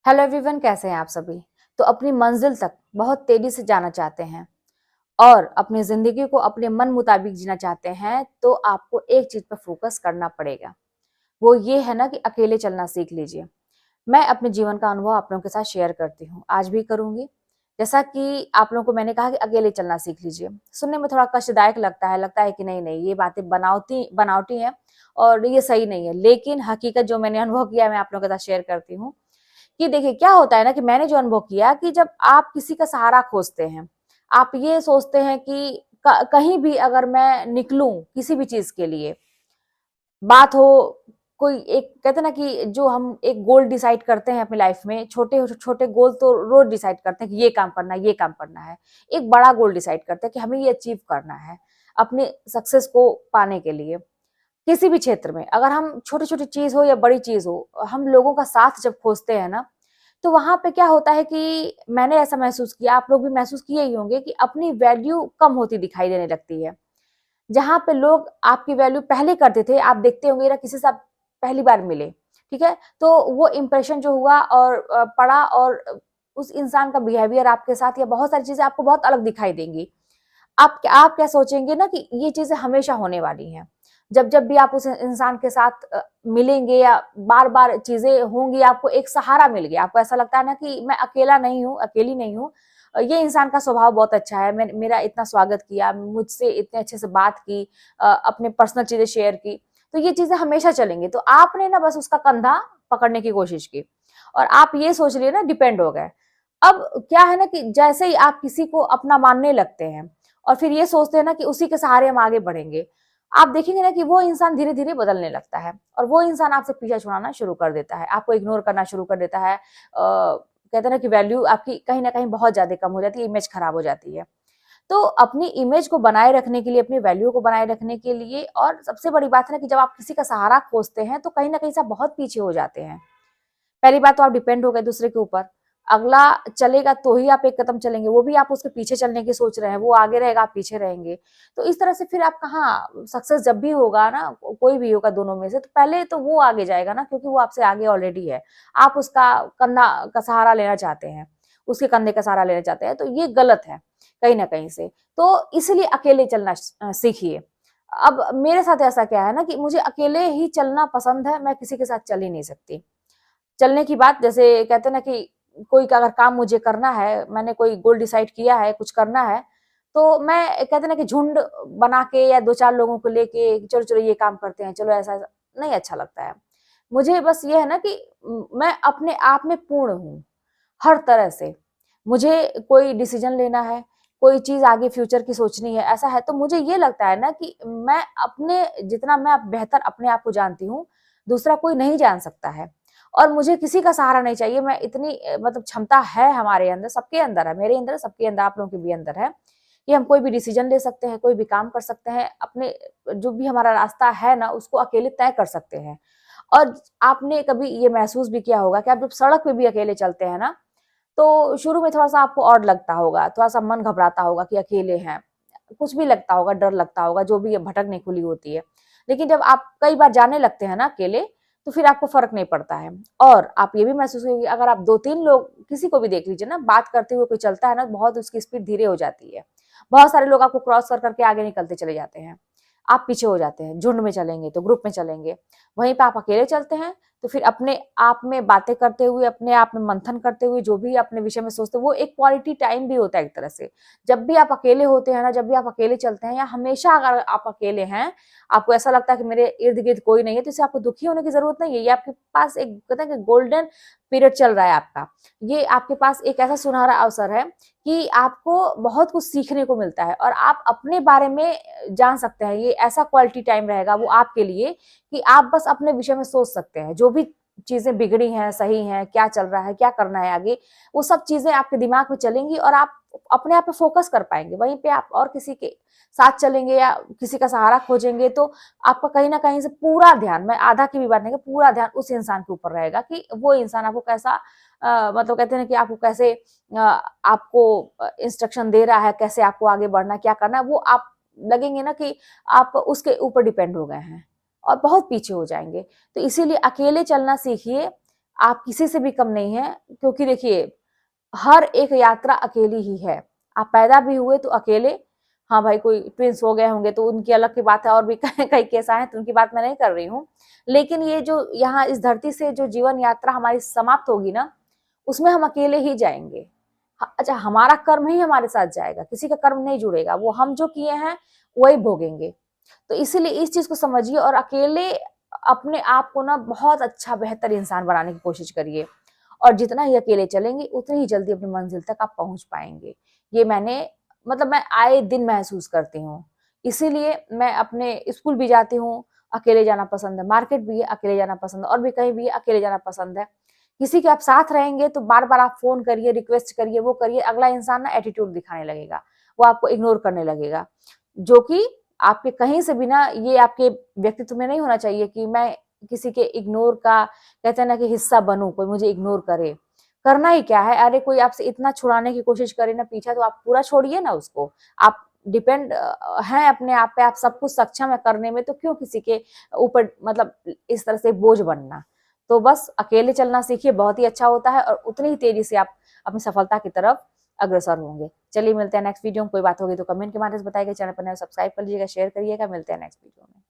Hello everyone, कैसे हैं आप सभी। तो अपनी मंजिल तक बहुत तेजी से जाना चाहते हैं और अपनी जिंदगी को अपने मन मुताबिक जीना चाहते हैं तो आपको एक चीज पर फोकस करना पड़ेगा। वो ये है ना कि अकेले चलना सीख लीजिए। मैं अपने जीवन का अनुभव आप लोगों के साथ शेयर करती हूँ, आज भी करूंगी। जैसा कि आप लोगों को मैंने कहा कि अकेले चलना सीख लीजिए, सुनने में थोड़ा कष्टदायक लगता है कि नहीं नहीं ये बातें बनावटी बनावटी है और ये सही नहीं है, लेकिन हकीकत जो मैंने अनुभव किया है मैं आप लोगों के साथ शेयर करती हूँ। कि देखिए क्या होता है ना कि मैंने जो अनुभव किया कि जब आप किसी का सहारा खोजते हैं, आप ये सोचते हैं कि कहीं भी अगर मैं निकलूं किसी भी चीज के लिए, बात हो कोई एक कहते हैं ना कि जो हम एक गोल डिसाइड करते हैं अपनी लाइफ में, छोटे छोटे गोल तो रोज डिसाइड करते हैं कि ये काम करना है ये काम करना है। एक बड़ा गोल डिसाइड करते हैं कि हमें ये अचीव करना है अपने सक्सेस को पाने के लिए। किसी भी क्षेत्र में अगर हम छोटी छोटी चीज हो या बड़ी चीज हो, हम लोगों का साथ जब खोजते हैं ना, तो वहां पे क्या होता है कि मैंने ऐसा महसूस किया, आप लोग भी महसूस किए ही होंगे कि अपनी वैल्यू कम होती दिखाई देने लगती है। जहां पे लोग आपकी वैल्यू पहले करते थे, आप देखते होंगे ना किसी से आप पहली बार मिले, ठीक है, तो वो इंप्रेशन जो हुआ और पड़ा, और उस इंसान का बिहेवियर आपके साथ या बहुत सारी चीजें आपको बहुत अलग दिखाई देंगी। आप क्या सोचेंगे ना कि ये चीजें हमेशा होने वाली हैं। जब जब भी आप उस इंसान के साथ मिलेंगे या बार बार चीजें होंगी, आपको एक सहारा मिल गया, आपको ऐसा लगता है ना कि मैं अकेला नहीं हूँ, अकेली नहीं हूँ। ये इंसान का स्वभाव बहुत अच्छा है, मेरा इतना स्वागत किया, मुझसे इतने अच्छे से बात की, अपने पर्सनल चीजें शेयर की, तो ये चीजें हमेशा चलेंगी। तो आपने ना बस उसका कंधा पकड़ने की कोशिश की और आप ये सोच लिए ना डिपेंड हो गए। अब क्या है ना कि जैसे ही आप किसी को अपना मानने लगते हैं और फिर ये सोचते हैं ना कि उसी के सहारे हम आगे बढ़ेंगे, आप देखेंगे ना कि वो इंसान धीरे धीरे बदलने लगता है और वो इंसान आपसे पीछा छुड़ाना शुरू कर देता है, आपको इग्नोर करना शुरू कर देता है। कहते हैं ना कि वैल्यू आपकी कहीं ना कहीं बहुत ज्यादा कम हो जाती है, इमेज खराब हो जाती है। तो अपनी इमेज को बनाए रखने के लिए, अपनी वैल्यू को बनाए रखने के लिए, और सबसे बड़ी बात है ना कि जब आप किसी का सहारा खोजते हैं तो कहीं ना कहीं से आप बहुत पीछे हो जाते हैं। पहली बात तो आप डिपेंड हो गए दूसरे के ऊपर। अगला चलेगा तो ही आप एक कदम चलेंगे, वो भी आप उसके पीछे चलने की सोच रहे हैं, वो आगे रहेगा आप पीछे रहेंगे। तो इस तरह से फिर आप कहाँ सक्सेस, जब भी होगा ना कोई भी होगा दोनों में से, तो पहले तो वो आगे जाएगा ना, क्योंकि वो आपसे आगे ऑलरेडी है। आप उसका कंधा का सहारा लेना चाहते हैं, उसके कंधे का सहारा लेना चाहते हैं, तो ये गलत है कहीं ना कहीं से। तो इसलिए अकेले चलना सीखिए। अब मेरे साथ ऐसा क्या है ना कि मुझे अकेले ही चलना पसंद है, मैं किसी के साथ चल ही नहीं सकती। चलने की बात, जैसे कहते हैं ना कि कोई का अगर काम मुझे करना है, मैंने कोई गोल डिसाइड किया है, कुछ करना है, तो मैं कहते हैं ना कि झुंड बना के या दो चार लोगों को लेके चलो चलो ये काम करते हैं, चलो ऐसा नहीं अच्छा लगता है। मुझे बस ये है ना कि मैं अपने आप में पूर्ण हूँ हर तरह से। मुझे कोई डिसीजन लेना है, कोई चीज आगे फ्यूचर की सोचनी है, ऐसा है तो मुझे ये लगता है ना कि मैं अपने जितना मैं बेहतर अपने आप को जानती हूँ, दूसरा कोई नहीं जान सकता है। और मुझे किसी का सहारा नहीं चाहिए। मैं इतनी मतलब क्षमता है हमारे अंदर, सबके अंदर है, मेरे अंदर, सबके अंदर, आप लोगों के भी अंदर है कि हम कोई भी डिसीजन ले सकते हैं, कोई भी काम कर सकते हैं, अपने जो भी हमारा रास्ता है ना उसको अकेले तय कर सकते हैं। और आपने कभी ये महसूस भी किया होगा कि आप जब सड़क पे भी अकेले चलते हैं ना, तो शुरू में थोड़ा-सा आपको ऑड लगता होगा, थोड़ा-सा मन घबराता होगा कि अकेले हैं, कुछ भी लगता होगा, डर लगता होगा, जो भी ये भटकने खुली होती है। लेकिन जब आप कई बार जाने लगते हैं ना अकेले, तो फिर आपको फ़र्क नहीं पड़ता है। और आप ये भी महसूस करेंगे, अगर आप 2-3 लोग किसी को भी देख लीजिए ना, बात करते हुए कोई चलता है ना, बहुत उसकी स्पीड धीरे हो जाती है। बहुत सारे लोग आपको क्रॉस कर के आगे निकलते चले जाते हैं। आप पीछे हो जाते हैं, झुंड में चलेंगे तो, ग्रुप में चलेंगे। वहीं पे आप अकेले चलते हैं तो फिर अपने आप में बातें करते हुए, अपने आप में मंथन करते हुए, जो भी अपने विषय में सोचते हैं, वो एक क्वालिटी टाइम भी होता है एक तरह से। जब भी आप अकेले होते हैं ना, जब भी आप अकेले चलते हैं, या हमेशा अगर आप अकेले हैं, आपको ऐसा लगता है कि मेरे इर्द-गिर्द कोई नहीं है, तो इससे आपको दुखी होने की ज़रूरत नहीं है। ये आपके पास एक कहते हैं कि गोल्डन पीरियड चल रहा है आपका। ये आपके पास एक ऐसा सुनहरा अवसर है कि आपको बहुत कुछ सीखने को मिलता है और आप अपने बारे में जान सकते हैं। ये ऐसा क्वालिटी टाइम रहेगा वो आपके लिए कि आप बस अपने विषय में सोच सकते हैं। जो भी चीज़ें बिगड़ी हैं, सही हैं, क्या चल रहा है, क्या करना है आगे, वो सब चीज़ें आपके दिमाग में चलेंगी और आप अपने आप पे फ़ोकस कर पाएँगे। वहीं पे आप और किसी के साथ चलेंगे या किसी का सहारा खोजेंगे तो आपका कहीं न कहीं से पूरा ध्यान, मैं आधा की भी बात नहीं, पूरा ध्यान उस इंसान के ऊपर रहेगा कि वो इंसान आपको कैसा मतलब कहते हैं ना कि आपको कैसे आपको इंस्ट्रक्शन दे रहा है, कैसे आपको आगे बढ़ना है, क्या करना है, वो आप लगेंगे ना कि आप उसके ऊपर डिपेंड हो गए हैं और बहुत पीछे हो जाएँगे। तो इसीलिए अकेले चलना सीखिए। आप किसी से भी कम नहीं है, क्योंकि देखिए हर एक यात्रा अकेली ही है। आप पैदा भी हुए तो अकेले, हाँ भाई कोई ट्विंस हो गए होंगे तो उनकी अलग की बात है, और भी कई केस आए हैं तो उनकी बात मैं नहीं कर रही हूँ। लेकिन ये जो यहाँ इस धरती से जो जीवन यात्रा हमारी समाप्त होगी ना, उसमें हम अकेले ही जाएंगे। अच्छा, हमारा कर्म ही हमारे साथ जाएगा, किसी का कर्म नहीं जुड़ेगा, वो हम जो किए हैं वही भोगेंगे। तो इसीलिए इस चीज को समझिए और अकेले अपने आप को ना बहुत अच्छा बेहतर इंसान बनाने की कोशिश करिए, और जितना ही अकेले चलेंगे उतनी ही जल्दी अपनी मंजिल तक आप पहुंच पाएंगे। ये मैंने मतलब मैं आए दिन महसूस करती हूँ। इसीलिए मैं अपने स्कूल भी जाती हूँ, अकेले जाना पसंद है, मार्केट भी है अकेले जाना पसंद है, और भी कहीं भी है अकेले जाना पसंद है। किसी के आप साथ रहेंगे तो बार बार आप फोन करिए, रिक्वेस्ट करिए, वो करिए, अगला इंसान ना एटीट्यूड दिखाने लगेगा, वो आपको इग्नोर करने लगेगा, जो कि आपके कहीं से भी ना, ये आपके व्यक्तित्व में नहीं होना चाहिए कि मैं किसी के इग्नोर का, कहते हैं ना कि हिस्सा बनूं, कोई मुझे इग्नोर करे। करना ही क्या है, अरे कोई आपसे इतना छुड़ाने की कोशिश करे ना पीछा, तो आप पूरा छोड़िए ना उसको। आप डिपेंड हैं अपने आप पे, आप सब कुछ सक्षम है करने में, तो क्यों किसी के ऊपर मतलब इस तरह से बोझ बनना। तो बस अकेले चलना सीखिए, बहुत ही अच्छा होता है, और उतनी ही तेजी से आप अपनी सफलता की तरफ अग्रसर होंगे। चलिए मिलते हैं नेक्स्ट वीडियो में। कोई बात होगी तो कमेंट के माध्यम से बताइएगा, चैनल पर नए सब्सक्राइब कर लीजिएगा, शेयर करिएगा। मिलते हैं नेक्स्ट वीडियो में।